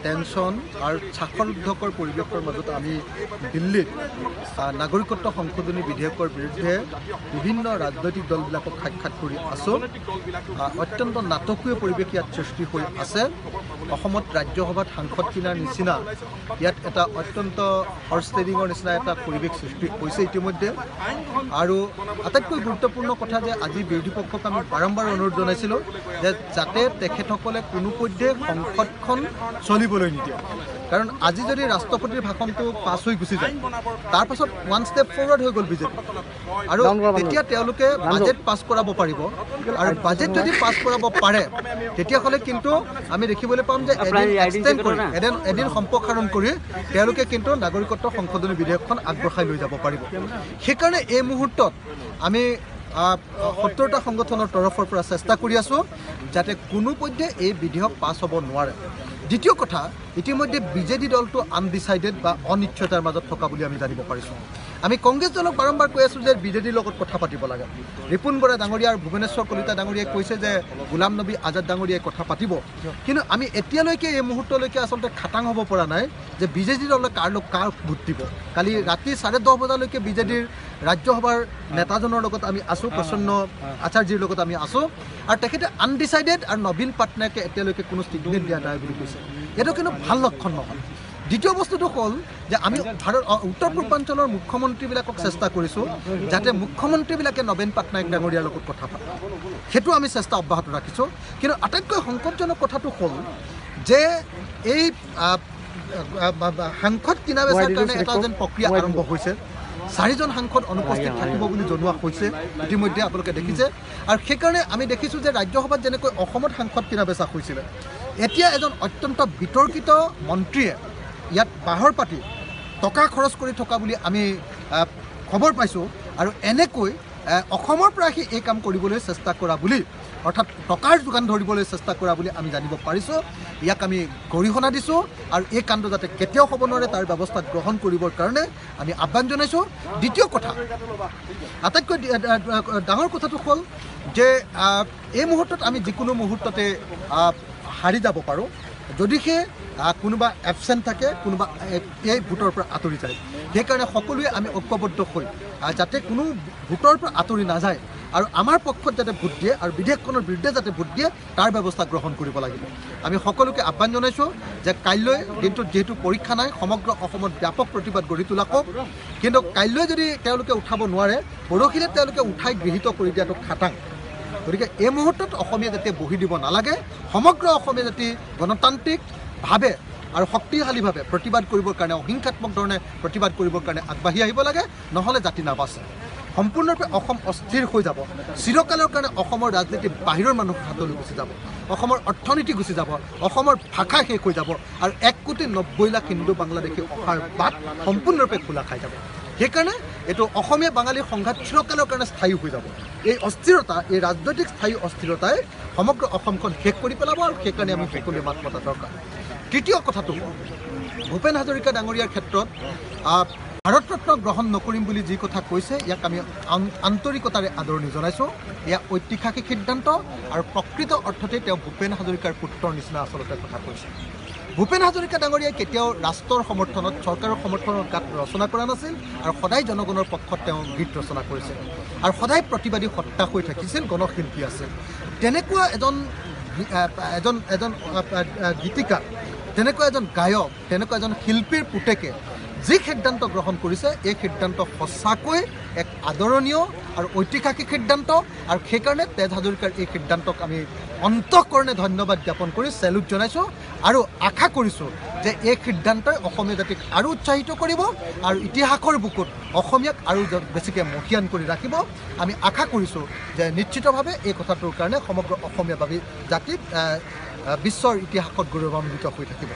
Tension আৰু স্বাক্ষৰোদ্ধকৰ পৰিৱেশৰ মাজত আমি দিল্লীত নাগৰিকত্ব সংশোধনী বিধেয়কৰ বিৰুদ্ধে বিভিন্ন ৰাজনৈতিক দলবিলাকক সাক্ষাৎ কৰি আছোঁ। অত্যন্ত নাটকীয় পৰিৱেশ ইয়াত সৃষ্টি হৈ আছে। অসমত ৰাজ্যসভাত সাংসদ কিনাৰ নিচিনা ইয়াত এটা অত্যন্ত হৰ্চ ট্ৰেডিঙৰ নিচিনা এটা পৰিৱেশ সৃষ্টি হৈছে ইতিমধ্যে। আৰু আটাইতকৈ গুৰুত্বপূৰ্ণ কথা যে আজি বিৰোধী পক্ষক আমি বাৰম্বাৰ অনুৰোধ জনাইছিলোঁ যে যাতে তেখেতসকলে কোনোপধ্যে সংসদখন চলিবলৈ নিদিয়ে। কাৰণ আজি যদি ৰাষ্ট্ৰপতিৰ ভাষণটো পাছ হৈ গুচি যায় তাৰ পাছত ওৱান ষ্টেপ ফৰৱাৰ্ড হৈ গ'ল বিজেপি, আৰু তেতিয়া তেওঁলোকে বাজেট পাছ কৰাব পাৰিব। আৰু বাজেট যদি পাছ কৰাব পাৰে তেতিয়াহ'লে কিন্তু আমি দেখিবলৈ পাম যে এদিন এক্সটেণ্ড কৰি এদিন সম্প্ৰসাৰণ কৰি তেওঁলোকে কিন্তু নাগৰিকত্ব সংশোধনী বিধেয়কখন আগবঢ়াই লৈ যাব পাৰিব। সেইকাৰণে এই মুহূৰ্তত আমি 70টা সংগঠনৰ তৰফৰ পৰা চেষ্টা কৰি আছোঁ যাতে কোনোপধ্যে এই বিধেয়ক পাছ হ'ব নোৱাৰে। দ্বিতীয় কথা, ইতিমধ্যে বিজেডি দলটো আনডিচাইডেড বা অনিশ্চয়তাৰ মাজত থকা বুলি আমি জানিব পাৰিছোঁ। আমি কংগ্ৰেছ দলক বাৰম্বাৰ কৈ আছোঁ যে বিজেডিৰ লগত কথা পাতিব লাগে। ৰিপুণ বৰা ডাঙৰীয়া আৰু ভুৱনেশ্বৰ কলিতা ডাঙৰীয়াই কৈছে যে গোলাম নবী আজাদ ডাঙৰীয়াই কথা পাতিব, কিন্তু আমি এতিয়ালৈকে এই মুহূৰ্তলৈকে আচলতে খাটাং হ'ব পৰা নাই যে বিজেডি দলে কাৰ ভোট দিব। কালি ৰাতি 10:30 বজালৈকে বিজেডিৰ ৰাজ্যসভাৰ নেতাজনৰ লগত আমি আছোঁ, প্ৰসন্ন আচাৰ্যৰ লগত আমি আছোঁ, আৰু তেখেতে আনডিচাইডেড আৰু নবীন পাটনায়কে এতিয়ালৈকে কোনো ষ্টিগনেট দিয়া নাই বুলি কৈছে। এইটো কিন্তু ভাল লক্ষণ নহয়। দ্বিতীয় বস্তুটো হ'ল যে আমি উত্তৰ পূৰ্বাঞ্চলৰ মুখ্যমন্ত্ৰীবিলাকক চেষ্টা কৰিছোঁ যাতে মুখ্যমন্ত্ৰীবিলাকে নবীন পাটনায়ক ডাঙৰীয়াৰ লগত কথা পাতে, সেইটো আমি চেষ্টা অব্যাহত ৰাখিছোঁ। কিন্তু আটাইতকৈ সংকটজনক কথাটো হ'ল যে এই সাংসদ কিনা বেচাৰ কাৰণে এটা যেন প্ৰক্ৰিয়া আৰম্ভ হৈছে। 4জন সাংসদ অনুপস্থিত থাকিব বুলি জনোৱা হৈছে ইতিমধ্যে, আপোনালোকে দেখিছে। আৰু সেইকাৰণে আমি দেখিছোঁ যে ৰাজ্যসভাত যেনেকৈ অসমত সাংসদ কিনা বেচা হৈছিলে, এতিয়া এজন অত্যন্ত বিতৰ্কিত মন্ত্ৰীয়ে ইয়াত বাহৰ পাতি টকা খৰচ কৰি থকা বুলি আমি খবৰ পাইছোঁ। আৰু এনেকৈ অসমৰ পৰা সি এই কাম কৰিবলৈ চেষ্টা কৰা বুলি, অৰ্থাৎ টকাৰ যোগান ধৰিবলৈ চেষ্টা কৰা বুলি আমি জানিব পাৰিছোঁ। ইয়াক আমি গৰিহণা দিছোঁ আৰু এই কাণ্ড যাতে কেতিয়াও হ'ব নোৱাৰে তাৰ ব্যৱস্থা গ্ৰহণ কৰিবৰ কাৰণে আমি আহ্বান জনাইছোঁ। দ্বিতীয় কথা, আটাইতকৈ ডাঙৰ কথাটো হ'ল যে এই মুহূৰ্তত আমি যিকোনো মুহূৰ্ততে হাৰি যাব পাৰোঁ যদিহে কোনোবা এবচেণ্ট থাকে, কোনোবা এই ভোটৰ পৰা আঁতৰি যায়। সেইকাৰণে সকলোৱে আমি ঐক্যবদ্ধ হৈ যাতে কোনো ভোটৰ পৰা আঁতৰি নাযায় আৰু আমাৰ পক্ষত যাতে ভোট দিয়ে আৰু বিধেয়কখনৰ বিৰুদ্ধে যাতে ভোট দিয়ে তাৰ ব্যৱস্থা গ্ৰহণ কৰিব লাগিব। আমি সকলোকে আহ্বান জনাইছোঁ যে কাইলৈ দিনটোত যিহেতু পৰীক্ষা নাই, সমগ্ৰ অসমত ব্যাপক প্ৰতিবাদ গঢ়ি তোলা হওক, কিন্তু কাইলৈ যদি তেওঁলোকে উঠাব নোৱাৰে পৰহিলৈ তেওঁলোকে উঠাই গৃহীত কৰি দিয়াটো খাটাং। গতিকে এই মুহূৰ্তত অসমীয়া জাতিয়ে বহি দিব নালাগে। সমগ্ৰ অসমীয়া জাতি গণতান্ত্ৰিকভাৱে আৰু শক্তিশালীভাৱে প্ৰতিবাদ কৰিবৰ কাৰণে, অহিংসাত্মক ধৰণে প্ৰতিবাদ কৰিবৰ কাৰণে আগবাঢ়ি আহিব লাগে, নহ'লে জাতি নাবাচে। সম্পূৰ্ণৰূপে অসম অস্থিৰ হৈ যাব। চিৰকালৰ কাৰণে অসমৰ ৰাজনীতি বাহিৰৰ মানুহৰ হাতলৈ গুচি যাব, অসমৰ অৰ্থনীতি গুচি যাব, অসমৰ ভাষা শেষ হৈ যাব, আৰু 1,90,00,000 হিন্দু বাংলাদেশী অহাৰ বাট সম্পূৰ্ণৰূপে খোলা খাই যাব। সেইকাৰণে এইটো অসমীয়া বাঙালীৰ সংঘাত চিৰকালৰ কাৰণে স্থায়ী হৈ যাব। এই অস্থিৰতা, এই ৰাজনৈতিক স্থায়ী অস্থিৰতাই সমগ্ৰ অসমখন শেষ কৰি পেলাব, আৰু সেইকাৰণে আমি সকলোৱে মাত মতা দৰকাৰ। তৃতীয় কথাটো, ভূপেন হাজৰিকা ডাঙৰীয়াৰ ক্ষেত্ৰত ভাৰতৰত্ন গ্ৰহণ নকৰিম বুলি যি কথা কৈছে ইয়াক আমি আন্তৰিকতাৰে আদৰণি জনাইছোঁ। এয়া ঐতিহাসিক সিদ্ধান্ত আৰু প্ৰকৃত অৰ্থতে তেওঁ ভূপেন হাজৰিকাৰ পুত্ৰৰ নিচিনা আচলতে কথা কৈছে। ভূপেন হাজৰিকা ডাঙৰীয়াই কেতিয়াও ৰাষ্ট্ৰৰ সমৰ্থনত, চৰকাৰৰ সমৰ্থনত গাত ৰচনা কৰা নাছিল, আৰু সদায় জনগণৰ পক্ষত তেওঁ গীত ৰচনা কৰিছিল, আৰু সদায় প্ৰতিবাদী সত্তা হৈ থাকিছিল, গণশিল্পী আছিল। তেনেকুৱা এজন গীতিকাৰ, তেনেকুৱা এজন গায়ক, তেনেকুৱা এজন শিল্পীৰ পুতেকে যি সিদ্ধান্ত গ্ৰহণ কৰিছে এই সিদ্ধান্ত সঁচাকৈ এক আদৰণীয় আৰু ঐতিহাসিক সিদ্ধান্ত, আৰু সেইকাৰণে তেজ হাজৰিকাৰ এই সিদ্ধান্তক আমি অন্তঃকৰণে ধন্যবাদ জ্ঞাপন কৰি চেলুট জনাইছোঁ, আৰু আশা কৰিছোঁ যে এই সিদ্ধান্তই অসমীয়া জাতিক আৰু উৎসাহিত কৰিব আৰু ইতিহাসৰ বুকুত অসমীয়াক আৰু বেছিকৈ মহিয়ান কৰি ৰাখিব। আমি আশা কৰিছোঁ যে নিশ্চিতভাৱে এই কথাটোৰ কাৰণে সমগ্ৰ অসমীয়া জাতি বিশ্বৰ ইতিহাসত গৌৰৱান্বিত হৈ থাকিব।